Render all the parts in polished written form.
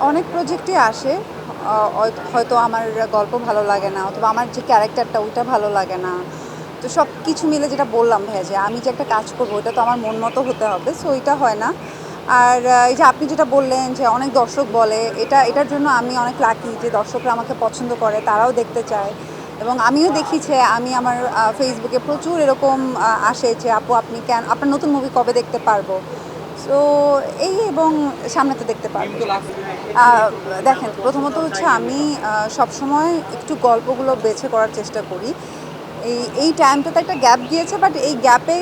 অনেক প্রজেক্টই আসে। হয়তো আমার গল্প ভালো লাগে না অথবা আমার যে ক্যারেক্টারটা ওইটা ভালো লাগে না। তো সব কিছু মিলে যেটা বললাম ভাইয়া যে আমি যে একটা কাজ করবো ওইটা তো আমার মন মতো হতে হবে, সো ওইটা হয় না। আর এই যে আপনি যেটা বললেন যে অনেক দর্শক বলে, এটার জন্য আমি অনেক লাকি যে দর্শকরা আমাকে পছন্দ করে, তারাও দেখতে চায়। এবং আমিও দেখি যে আমি আমার ফেসবুকে প্রচুর এরকম আসে যে আপু আপনি আপনার নতুন মুভি কবে দেখতে পারবো। সো এই এবং সামনে তো দেখতে পারবো। আহ, দেখেন, প্রথমত হচ্ছে আমি সবসময় একটু গল্পগুলো বেছে করার চেষ্টা করি। এই টাইমটাতে একটা গ্যাপ গিয়েছে, বাট এই গ্যাপে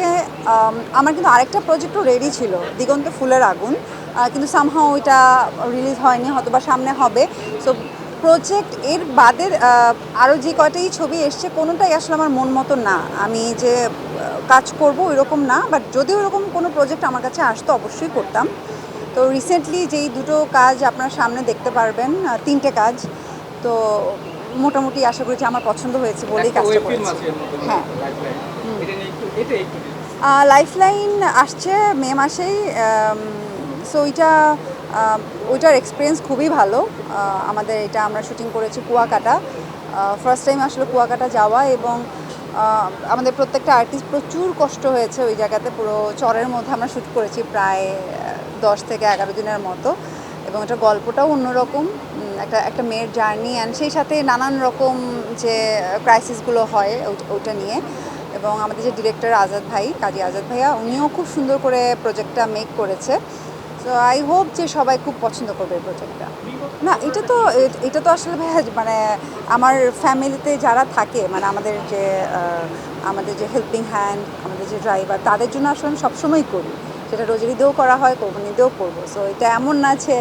আমার কিন্তু আরেকটা প্রজেক্টও রেডি ছিল, দিগন্ত ফুলের আগুন, কিন্তু সামহাও ওইটা রিলিজ হয়নি, হয়তো বা সামনে হবে। সো প্রজেক্ট এর বাদের আরও যে কয়টাই ছবি এসছে কোনোটাই আসলে আমার মন মতো না, আমি যে কাজ করব এরকম না। বাট যদি ওরকম কোনো প্রজেক্ট আমার কাছে আসতো অবশ্যই করতাম। তো রিসেন্টলি যেই দুটো কাজ আপনার সামনে দেখতে পারবেন, তিনটে কাজ, তো মোটামুটি আশা করি যে আমার পছন্দ হয়েছে বলেই কাজটা করেছি। হ্যাঁ, লাইফলাইন আসছে মে মাসেই। সো ওইটার এক্সপিরিয়েন্স খুবই ভালো। আমাদের এটা আমরা শুটিং করেছি কুয়াকাটা, ফার্স্ট টাইম আসলে কুয়াকাটা যাওয়া, এবং আমাদের প্রত্যেকটা আর্টিস্ট প্রচুর কষ্ট হয়েছে ওই জায়গাতে। পুরো চরের মধ্যে আমরা শ্যুট করেছি প্রায় 10 থেকে 11 দিনের মতো, এবং এটা গল্পটাও অন্যরকম, একটা একটা মেয়ের জার্নি, অ্যান্ড সেই সাথে নানান রকম যে ক্রাইসিসগুলো হয় ওইটা নিয়ে। এবং আমাদের যে ডিরেক্টর আজাদ ভাই, কাজী আজাদ ভাইয়া, উনিও খুব সুন্দর করে প্রজেক্টটা মেক করেছে। সো আই হোপ যে সবাই খুব পছন্দ করবে এই প্রজেক্টটা। না, এটা তো আসলে ভাইয়া মানে আমার ফ্যামিলিতে যারা থাকে, মানে আমাদের যে হেল্পিং হ্যান্ড, আমাদের যে ড্রাইভার, তাদের জন্য আসলে আমি সবসময়ই করি। সেটা রোজার ঈদেও করা হয়, কোরবানিতেও করবো। সো এটা এমন না যে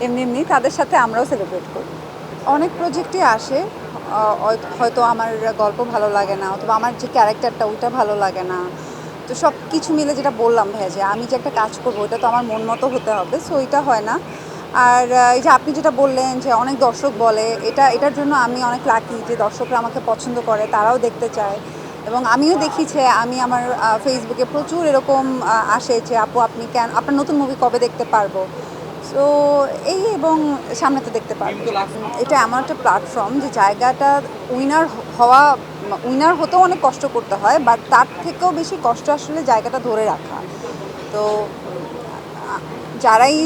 এমনি এমনি, তাদের সাথে আমরাও সেলিব্রেট করি। অনেক প্রজেক্টই আসে। হয়তো আমার গল্প ভালো লাগে না অথবা আমার যে ক্যারেক্টারটা ওইটা ভালো লাগে না। তো সব কিছু মিলে যেটা বললাম ভাইয়া যে আমি যে একটা কাজ করবো ওইটা তো আমার মন মতো হতে হবে, সো ওইটা হয় না। আর এই যে আপনি যেটা বললেন যে অনেক দর্শক বলে, এটার জন্য আমি অনেক লাকি যে দর্শকরা আমাকে পছন্দ করে, তারাও দেখতে চায়। এবং আমিও দেখি যে আমি আমার ফেসবুকে প্রচুর এরকম আসে যে আপু আপনি আপনার নতুন মুভি কবে দেখতে পারবো। সো এই এবং সামনে তো দেখতে পারবো। এটা এমন একটা প্ল্যাটফর্ম যে জায়গাটা উইনার হওয়া, উইনার হতেও অনেক কষ্ট করতে হয়, বাট তার থেকেও বেশি কষ্ট আসলে জায়গাটা ধরে রাখা। তো যারাই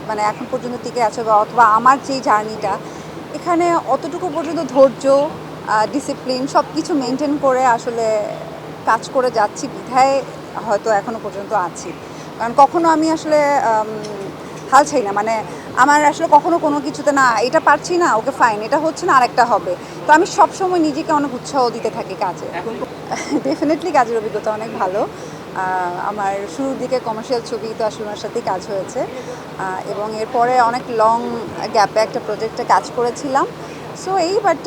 মানে এখন পর্যন্ত টিকে আছে বা অথবা আমার যেই জার্নিটা, এখানে অতটুকু পর্যন্ত ধৈর্য, ডিসিপ্লিন সব কিছু মেনটেন করে আসলে কাজ করে যাচ্ছি বিধায় হয়তো এখনও পর্যন্ত আছি। কারণ কখনো আমি আসলে হাল ছাই না, মানে আমার আসলে কখনো কোনো কিছুতে না এটা পারছি না, ওকে ফাইন, এটা হচ্ছে না, আরেকটা হবে। তো আমি সবসময় নিজেকে অনেক উৎসাহ দিতে থাকি কাজে। ডেফিনেটলি কাজের অভিজ্ঞতা অনেক ভালো। আমার শুরুর দিকে কমার্শিয়াল ছবি তো আসলে ওনার সাথেই কাজ হয়েছে, এবং এরপরে অনেক লং গ্যাপে একটা প্রজেক্টে কাজ করেছিলাম। সো বাট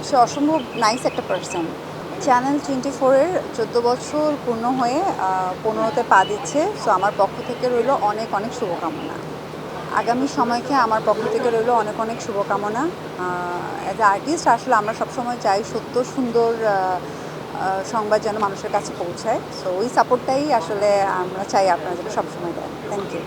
সে অসম্ভব নাইস একটা পার্সন। চ্যানেল 24-এর 14 বছর পূর্ণ হয়ে 15তে পা দিচ্ছে। সো আমার পক্ষ থেকে রইল অনেক অনেক শুভকামনা। আগামী সময়কে আমার পক্ষ থেকে রইল অনেক অনেক শুভকামনা। অ্যাজ এ আর্টিস্ট আসলে আমরা সবসময় চাই সত্য সুন্দর সংবাদ যেন মানুষের কাছে পৌঁছায়। সো ওই সাপোর্টটাই আসলে আমরা চাই আপনারা যেন সবসময় দেন। Thank you.